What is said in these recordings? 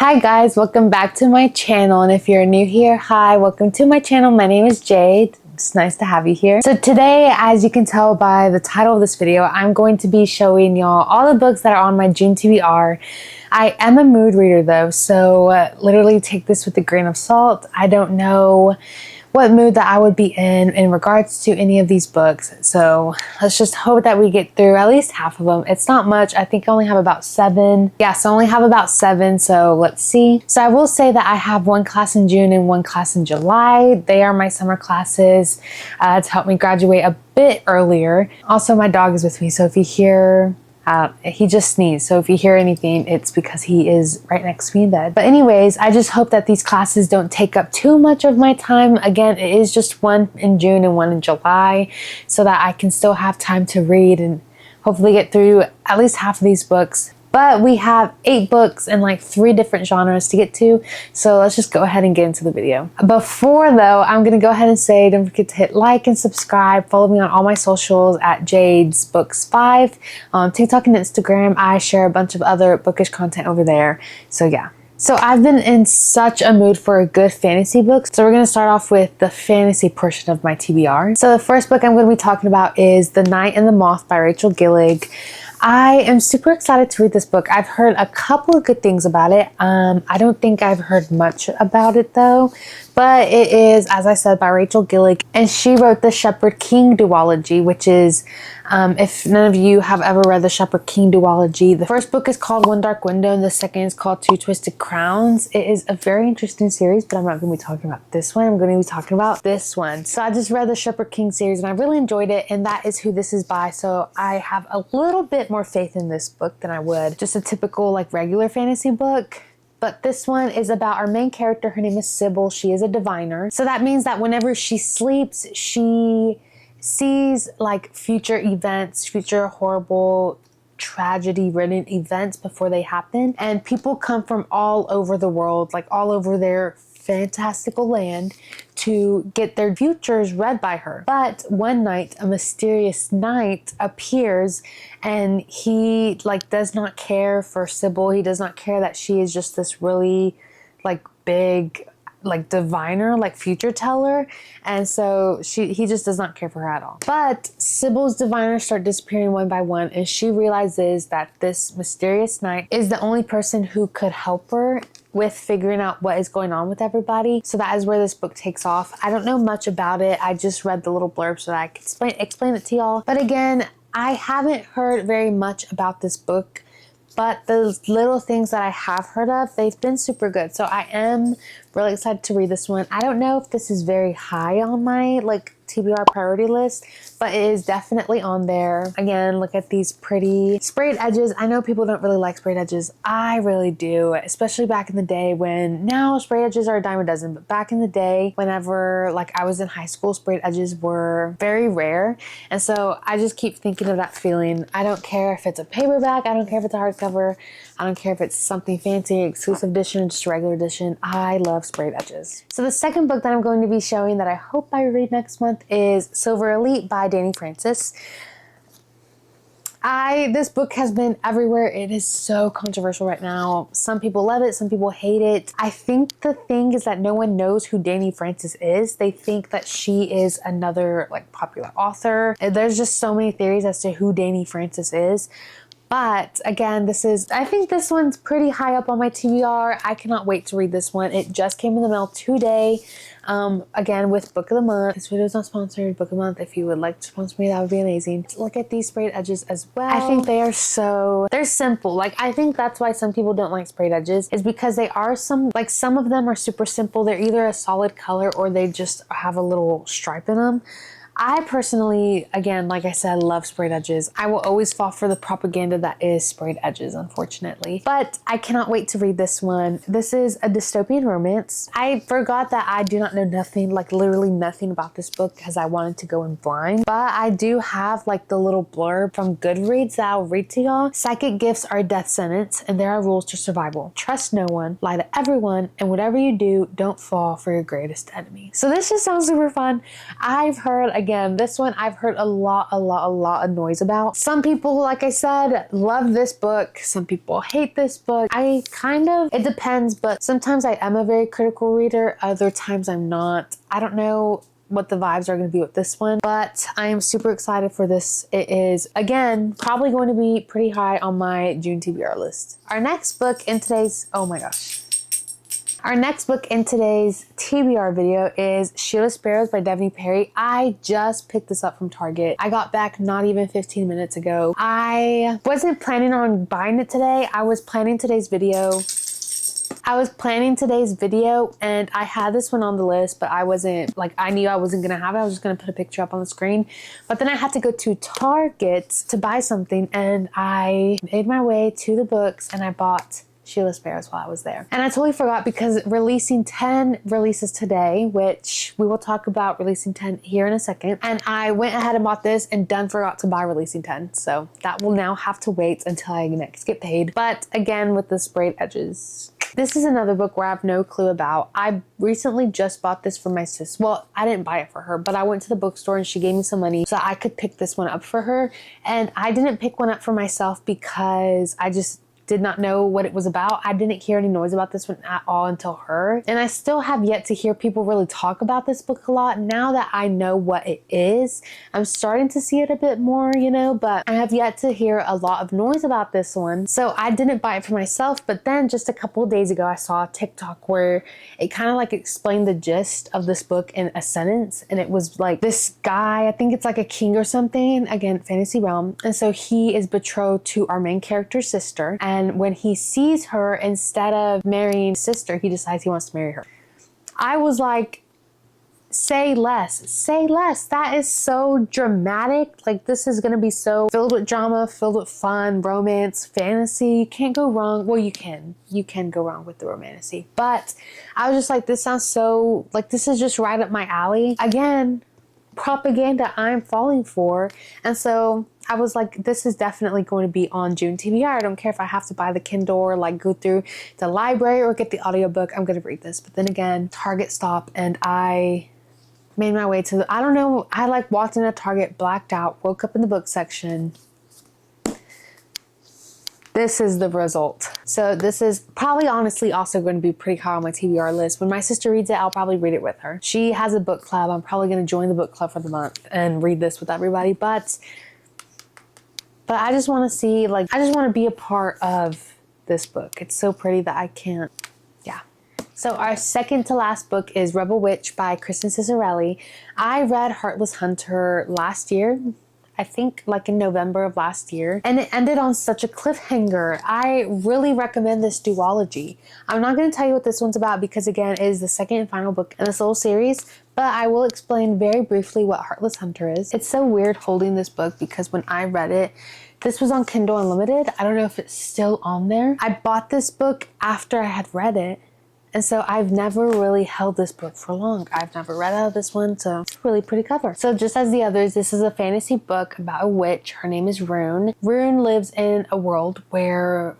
Hi guys, welcome back to my channel, and if you're new here, hi, welcome to my channel. My name is Jade. It's nice to have you here. So today, as you can tell by the title of this video, I'm going to be showing y'all all the books that are on my June TBR. I am a mood reader though, so literally take this with a grain of salt. I don't know what mood that I would be in regards to any of these books. So let's just hope that we get through at least half of them. It's not much. I think I only have about 7. Yeah, so I only have about 7. So let's see. So I will say that I have one class in June and one class in July. They are my summer classes to help me graduate a bit earlier. Also, my dog is with me. So if you hear he just sneezed, so if you hear anything, it's because he is right next to me in bed. But anyways, I just hope that these classes don't take up too much of my time. Again, it is just one in June and one in July, so that I can still have time to read and hopefully get through at least half of these books. But we have 8 books and like 3 different genres to get to. So let's just go ahead and get into the video. Before though, I'm going to go ahead and say, don't forget to hit like and subscribe. Follow me on all my socials at Jade's Books 5. On TikTok and Instagram, I share a bunch of other bookish content over there. So yeah. So I've been in such a mood for a good fantasy book. So we're going to start off with the fantasy portion of my TBR. So the first book I'm going to be talking about is The Night and the Moth by Rachel Gillig. I am super excited to read this book. I've heard a couple of good things about it. I don't think I've heard much about it though, but it is, as I said, by Rachel Gillig, and she wrote the Shepherd King duology, which is, if none of you have ever read the Shepherd King duology, the first book is called One Dark Window and the second is called Two Twisted Crowns. It is a very interesting series, but I'm not going to be talking about this one. I'm going to be talking about this one. So I just read the Shepherd King series and I really enjoyed it, and that is who this is by. So I have a little bit more faith in this book than I would just a typical like regular fantasy book. But this one is about our main character. Her name is Sybil. She is a diviner. So that means that whenever she sleeps, she sees like future events, future horrible tragedy-ridden events before they happen. And people come from all over the world, like all over their fantastical land, to get their futures read by her. But one night, a mysterious knight appears, and he like does not care for Sybil. He does not care that she is just this really like big like diviner, like future teller, and so he just does not care for her at all. But Sybil's diviners start disappearing one by one, and she realizes that this mysterious knight is the only person who could help her with figuring out what is going on with everybody. So that is where this book takes off. I don't know much about it. I just read the little blurb so that I can explain it to y'all. But again, I haven't heard very much about this book, but the little things that I have heard of, they've been super good. So I am really excited to read this one. I don't know if this is very high on my like TBR priority list, but it is definitely on there. Again, look at these pretty sprayed edges. I know people don't really like sprayed edges. I really do, especially back in the day when, now sprayed edges are a dime a dozen, but back in the day, whenever like I was in high school, sprayed edges were very rare. And so I just keep thinking of that feeling. I don't care if it's a paperback. I don't care if it's a hardcover. I don't care if it's something fancy, exclusive edition, just regular edition. I love sprayed edges. So the second book that I'm going to be showing that I hope I read next month is Silver Elite by Dani Francis. This book has been everywhere. It is so controversial right now. Some people love it, some people hate it. I think the thing is that no one knows who Dani Francis is. They think that she is another like popular author. There's just so many theories as to who Dani Francis is. But again, I think this one's pretty high up on my TBR. I cannot wait to read this one. It just came in the mail today. Again, with Book of the Month. This video is not sponsored. Book of the Month, if you would like to sponsor me, that would be amazing. Look at these sprayed edges as well. I think they're simple. Like, I think that's why some people don't like sprayed edges, is because they are some of them are super simple. They're either a solid color or they just have a little stripe in them. I personally, again, like I said, love sprayed edges. I will always fall for the propaganda that is sprayed edges, unfortunately. But I cannot wait to read this one. This is a dystopian romance. I forgot that I do not know nothing, like literally nothing about this book because I wanted to go in blind. But I do have like the little blurb from Goodreads that I'll read to y'all. Psychic gifts are a death sentence, and there are rules to survival. Trust no one, lie to everyone, and whatever you do, don't fall for your greatest enemy. So this just sounds super fun. I've heard, again, this one I've heard a lot of noise about. Some people, like I said, love this book. Some people hate this book. It depends, but sometimes I am a very critical reader. Other times I'm not. I don't know what the vibes are going to be with this one, but I am super excited for this. It is, again, probably going to be pretty high on my June TBR list. Our next book in today's, oh my gosh. Our next book in today's TBR video is Sheila Sparrows by Devney Perry. I just picked this up from Target. I got back not even 15 minutes ago. I wasn't planning on buying it today. I was planning today's video and I had this one on the list, but I knew I wasn't gonna have it. I was just gonna put a picture up on the screen. But then I had to go to Target to buy something, and I made my way to the books and I bought Sheila Sparrows while I was there. And I totally forgot because Releasing 10 releases today, which we will talk about Releasing 10 here in a second. And I went ahead and bought this and done forgot to buy Releasing 10. So that will now have to wait until I next get paid. But again, with the sprayed edges. This is another book where I have no clue about. I recently just bought this for my sis. Well, I didn't buy it for her, but I went to the bookstore and she gave me some money so I could pick this one up for her. And I didn't pick one up for myself because I just did not know what it was about. I didn't hear any noise about this one at all until her. And I still have yet to hear people really talk about this book a lot. Now that I know what it is, I'm starting to see it a bit more, but I have yet to hear a lot of noise about this one. So I didn't buy it for myself, but then just a couple of days ago, I saw a TikTok where it kind of like explained the gist of this book in a sentence. And it was like this guy, I think it's like a king or something, again, fantasy realm. And so he is betrothed to our main character's sister. And when he sees her, instead of marrying his sister, he decides he wants to marry her. I was like, say less, say less. That is so dramatic. Like, this is going to be so filled with drama, filled with fun, romance, fantasy. You can't go wrong. Well, you can go wrong with the romantasy. But I was just like, this sounds so, like, this is just right up my alley. Again, propaganda I'm falling for. And so I was like, this is definitely going to be on June TBR. I don't care if I have to buy the Kindle or like go through the library or get the audiobook. I'm going to read this. But then again, Target stopped and I made my way to I don't know. I like walked into Target, blacked out, woke up in the book section. This is the result. So this is probably honestly also going to be pretty high on my TBR list. When my sister reads it, I'll probably read it with her. She has a book club. I'm probably going to join the book club for the month and read this with everybody. But I just want to see, I just want to be a part of this book. It's so pretty that I can't, yeah. So our second to last book is Rebel Witch by Kristen Cicerelli. I read Heartless Hunter last year. I think like in November of last year, and it ended on such a cliffhanger. I really recommend this duology. I'm not going to tell you what this one's about because again, it is the second and final book in this whole series, but I will explain very briefly what Heartless Hunter is. It's so weird holding this book because when I read it, this was on Kindle Unlimited. I don't know if it's still on there. I bought this book after I had read it. And so I've never really held this book for long. I've never read out of this one, so it's a really pretty cover. So just as the others, this is a fantasy book about a witch. Her name is Rune. Rune lives in a world where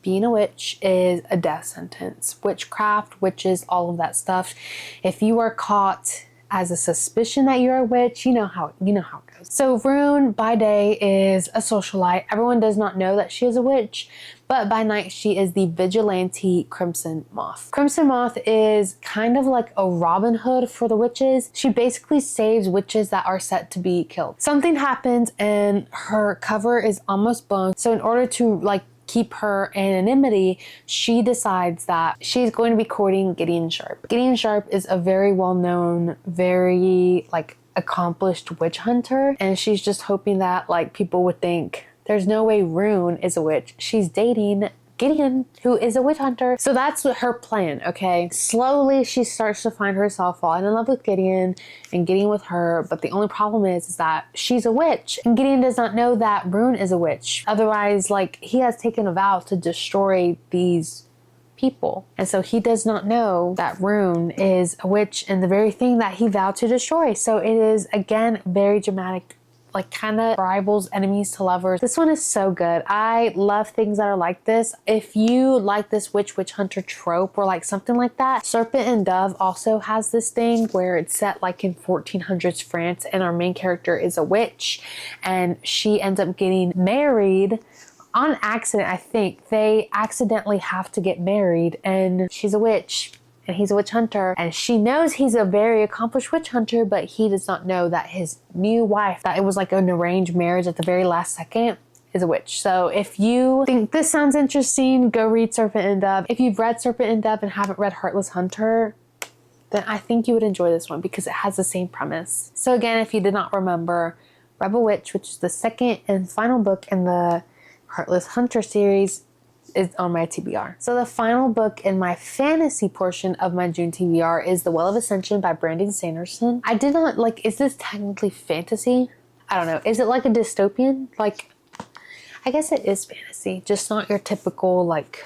being a witch is a death sentence. Witchcraft, witches, all of that stuff. If you are caught as a suspicion that you're a witch, you know how it goes. So Rune by day is a socialite. Everyone does not know that she is a witch, but by night she is the vigilante Crimson Moth. Crimson Moth is kind of like a Robin Hood for the witches. She basically saves witches that are set to be killed. Something happens and her cover is almost blown. So in order to keep her anonymity, she decides that she's going to be courting Gideon Sharp. Gideon Sharp is a very well-known, very accomplished witch hunter, and she's just hoping that people would think there's no way Rune is a witch. She's dating Gideon, who is a witch hunter. So that's her plan, okay? Slowly, she starts to find herself falling in love with Gideon and Gideon with her, but the only problem is that she's a witch, and Gideon does not know that Rune is a witch. Otherwise, he has taken a vow to destroy these people. And so he does not know that Rune is a witch and the very thing that he vowed to destroy. So it is, again, very dramatic, like kind of rivals, enemies to lovers. This one is so good. I love things that are like this. If you like this witch hunter trope or like something like that, Serpent and Dove also has this thing where it's set like in 1400s France, and our main character is a witch and she ends up getting married on accident. I think they accidentally have to get married, and she's a witch and he's a witch hunter, and she knows he's a very accomplished witch hunter, but he does not know that his new wife, that it was like an arranged marriage at the very last second, is a witch. So if you think this sounds interesting, go read Serpent and Dove. If you've read Serpent and Dove and haven't read Heartless Hunter, then I think you would enjoy this one because it has the same premise. So again, if you did not remember, Rebel Witch, which is the second and final book in the Heartless Hunter series, is on my TBR. So the final book in my fantasy portion of my June TBR is The Well of Ascension by Brandon Sanderson. I did not like, is this technically fantasy? I don't know. Is it like a dystopian? Like, I guess it is fantasy, just not your typical like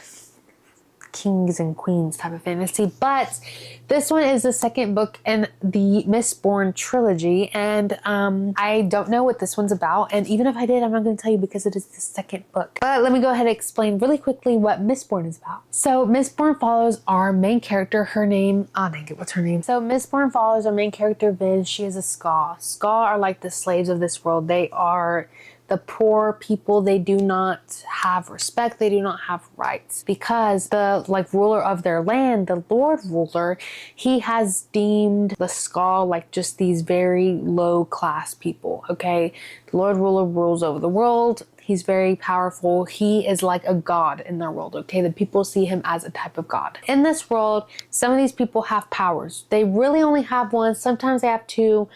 kings and queens type of fantasy. But this one is the second book in the Mistborn trilogy, and I don't know what this one's about, and even if I did, I'm not going to tell you because it is the second book. But let me go ahead and explain really quickly what Mistborn is about. So Mistborn follows our main character. Her name, what's her name? So Mistborn follows our main character, Vin. She is a Skaw. Skaw are like the slaves of this world. They are the poor people. They do not have respect. They do not have rights because the like ruler of their land, the Lord Ruler, he has deemed the Skaw like just these very low class people. Okay, the Lord Ruler rules over the world. He's very powerful. He is like a god in their world. Okay, the people see him as a type of god. In this world, some of these people have powers. They really only have one. Sometimes they have two,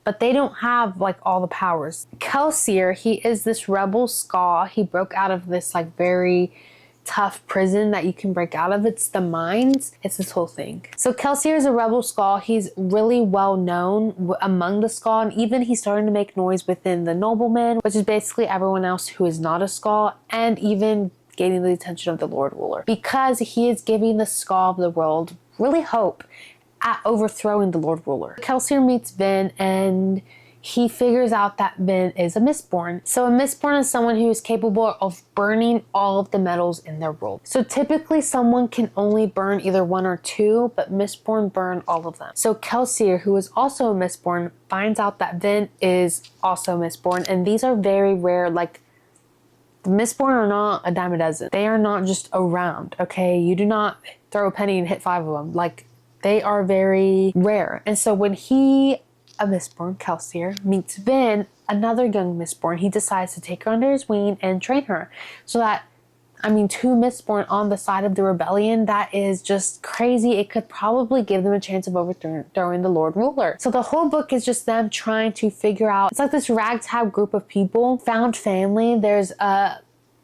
but they don't have like all the powers. Kelsier, he is this rebel Skaw. He broke out of this like very tough prison that you can break out of. It's the mines. It's this whole thing. So Kelsier is a rebel Skaw. He's really well known among the Skaw, and even he's starting to make noise within the noblemen, which is basically everyone else who is not a Skaw, and even gaining the attention of the Lord Ruler because he is giving the Skaw of the world really hope at overthrowing the Lord Ruler. Kelsier meets Vin, and he figures out that Vin is a Mistborn. So a Mistborn is someone who is capable of burning all of the metals in their world. So typically someone can only burn either one or two, but Mistborn burn all of them. So Kelsier, who is also a Mistborn, finds out that Vin is also Mistborn, and these are very rare. Like, the Mistborn are not a dime a dozen. They are not just around, okay? You do not throw a penny and hit 5 of them. Like, they are very rare. And so when a Mistborn, Kelsier, meets Vin, another young Mistborn, he decides to take her under his wing and train her. So that, two Mistborn on the side of the rebellion, that is just crazy. It could probably give them a chance of overthrowing the Lord Ruler. So the whole book is just them trying to figure out, it's like this ragtag group of people, found family. There's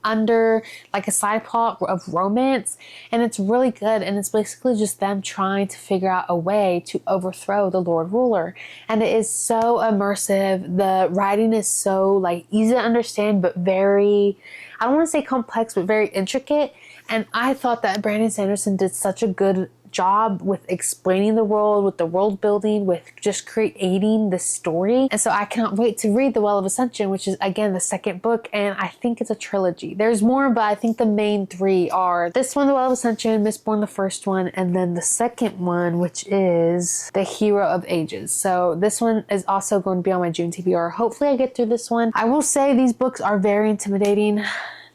under like a side plot of romance, and it's really good, and it's basically just them trying to figure out a way to overthrow the Lord Ruler, and it is so immersive. The writing is so like easy to understand, but very, I don't want to say complex, but very intricate. And I thought that Brandon Sanderson did such a good job with explaining the world, with the world building, with just creating the story. And so I cannot wait to read The Well of Ascension, which is again the second book, and I think it's a trilogy. There's more, but I think the main three are this one, The Well of Ascension, Mistborn the first one, and then the second one, which is The Hero of Ages. So this one is also going to be on my June TBR. Hopefully I get through this one. I will say these books are very intimidating.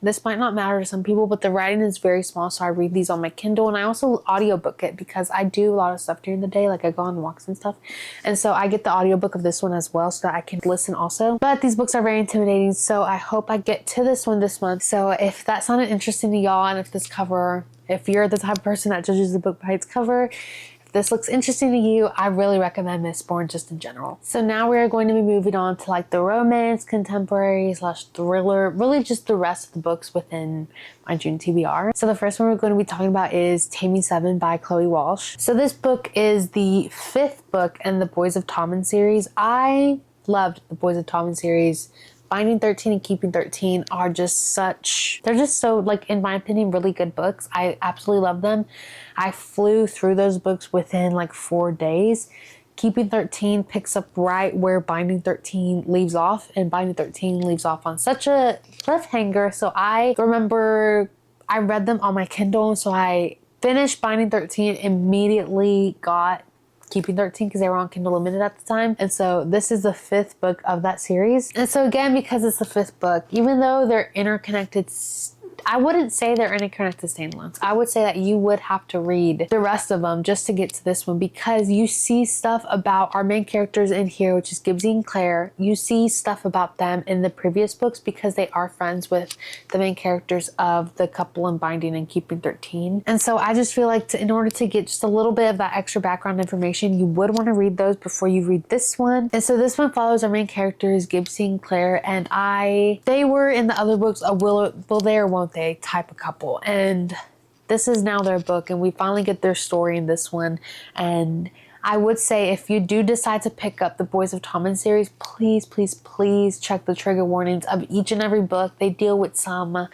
This might not matter to some people, but the writing is very small, so I read these on my Kindle, and I also audiobook it because I do a lot of stuff during the day, like I go on walks and stuff, and so I get the audiobook of this one as well so that I can listen also. But these books are very intimidating, so I hope I get to this one this month. So if that sounded interesting to y'all, and if you're the type of person that judges the book by its cover, this looks interesting to you, I really recommend Mistborn just in general. So now we are going to be moving on to like the romance, contemporary / thriller, really just the rest of the books within my June TBR. So the first one we're going to be talking about is Taming 7 by Chloe Walsh. So this book is the 5th book in the Boys of Tommen series. I loved the Boys of Tommen series. Finding 13 and Keeping 13 are just they're just so, like, in my opinion, really good books. I absolutely love them. I flew through those books within like 4 days. Keeping 13 picks up right where Binding 13 leaves off, and Binding 13 leaves off on such a cliffhanger. So I remember I read them on my Kindle, so I finished Binding 13, immediately got Keeping 13 because they were on Kindle Limited at the time. And so this is the 5th book of that series. And so again, because it's the 5th book, even though they're interconnected, I wouldn't say they're interconnected standalones. I would say that you would have to read the rest of them just to get to this one, because you see stuff about our main characters in here, which is Gibbsy and Claire. You see stuff about them in the previous books because they are friends with the main characters of the couple in Binding and Keeping 13. And so I just feel like in order to get just a little bit of that extra background information, you would want to read those before you read this one. And so this one follows our main characters, Gibbsy and Claire, and they were in the other books a will they or won't they type of couple, and this is now their book, and we finally get their story in this one. And I would say if you do decide to pick up the Boys of Tommen series, please check the trigger warnings of each and every book. They deal with some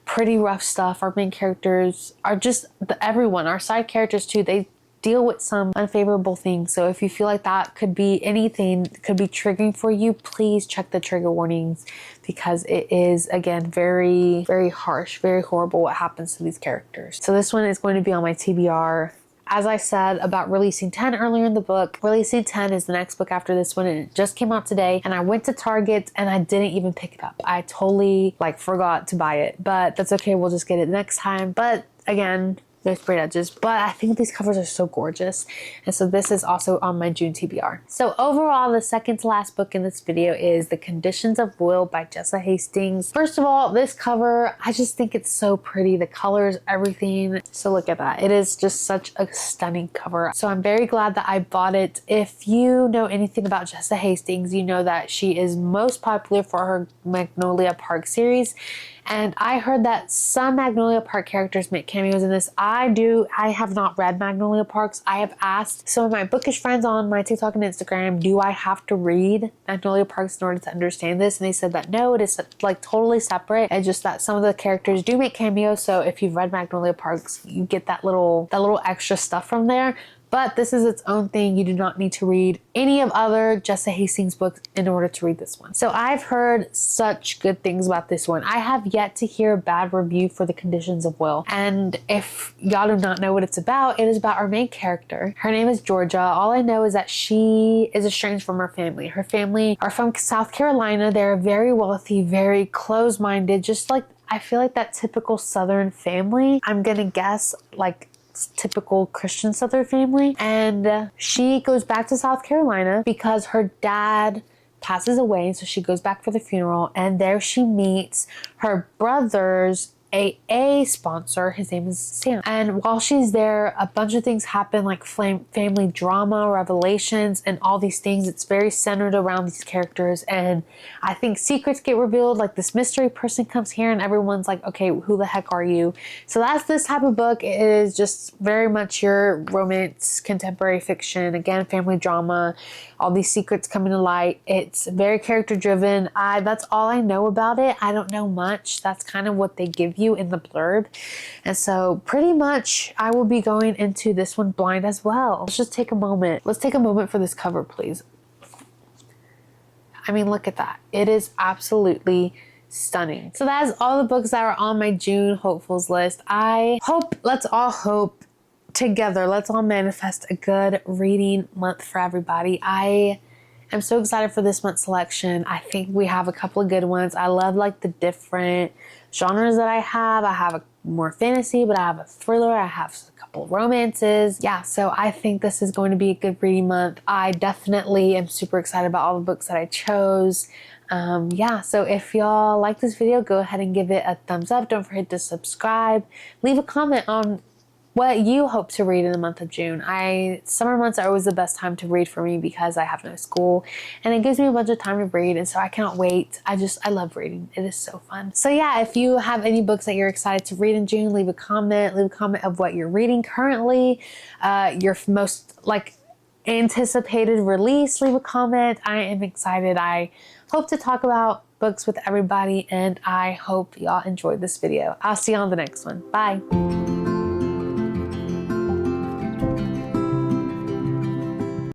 pretty rough stuff. Our main characters are just everyone, our side characters too, they deal with some unfavorable things. So if you feel like that could be anything, could be triggering for you, please check the trigger warnings, because it is, again, very, very harsh, very horrible what happens to these characters. So this one is going to be on my TBR. As I said about Releasing 10 earlier in the book, Releasing 10 is the next book after this one, and it just came out today, and I went to Target and I didn't even pick it up. I totally forgot to buy it, but that's okay. We'll just get it next time. But again, there's sprayed edges, but I think these covers are so gorgeous. And so this is also on my June TBR. So overall, the second to last book in this video is The Conditions of Will by Jessa Hastings. First of all, this cover, I just think it's so pretty. The colors, everything. So look at that. It is just such a stunning cover. So I'm very glad that I bought it. If you know anything about Jessa Hastings, you know that she is most popular for her Magnolia Park series. And I heard that some Magnolia Park characters make cameos in this. I have not read Magnolia Parks. I have asked some of my bookish friends on my TikTok and Instagram, do I have to read Magnolia Parks in order to understand this? And they said that no, it is totally separate. And just that some of the characters do make cameos. So if you've read Magnolia Parks, you get that little extra stuff from there. But this is its own thing. You do not need to read any of other Jessa Hastings books in order to read this one. So I've heard such good things about this one. I have yet to hear a bad review for The Conditions of Will. And if y'all do not know what it's about, it is about our main character. Her name is Georgia. All I know is that she is estranged from her family. Her family are from South Carolina. They're very wealthy, very close-minded, just I feel like that typical Southern family. I'm gonna guess typical Christian Southern family. And she goes back to South Carolina because her dad passes away, and so she goes back for the funeral, and there she meets her brother's AA sponsor. His name is Sam. And while she's there, a bunch of things happen, like family drama, revelations, and all these things. It's very centered around these characters, and I think secrets get revealed. This mystery person comes here and everyone's like, okay, who the heck are you? So that's this type of book. It is just very much your romance, contemporary fiction, again, family drama, all these secrets coming to light. It's very character driven. That's all I know about it. I don't know much. That's kind of what they give you in the blurb. And so pretty much I will be going into this one blind as well. Let's just take a moment. Let's take a moment for this cover, please. I mean, look at that. It is absolutely stunning. So that is all the books that are on my June hopefuls list. Let's all hope together. Let's all manifest a good reading month for everybody. I am so excited for this month's selection. I think we have a couple of good ones. I love the different genres that I have. I have a more fantasy, but I have a thriller. I have a couple of romances. Yeah, so I think this is going to be a good reading month. I definitely am super excited about all the books that I chose. Yeah, so if y'all like this video, go ahead and give it a thumbs up. Don't forget to subscribe. Leave a comment on what you hope to read in the month of June. Summer months are always the best time to read for me because I have no school and it gives me a bunch of time to read, and so I cannot wait. I love reading. It is so fun. So yeah, if you have any books that you're excited to read in June, leave a comment. Leave a comment of what you're reading currently, your most anticipated release. Leave a comment. I am excited. I hope to talk about books with everybody, and I hope y'all enjoyed this video. I'll see you on the next one. Bye.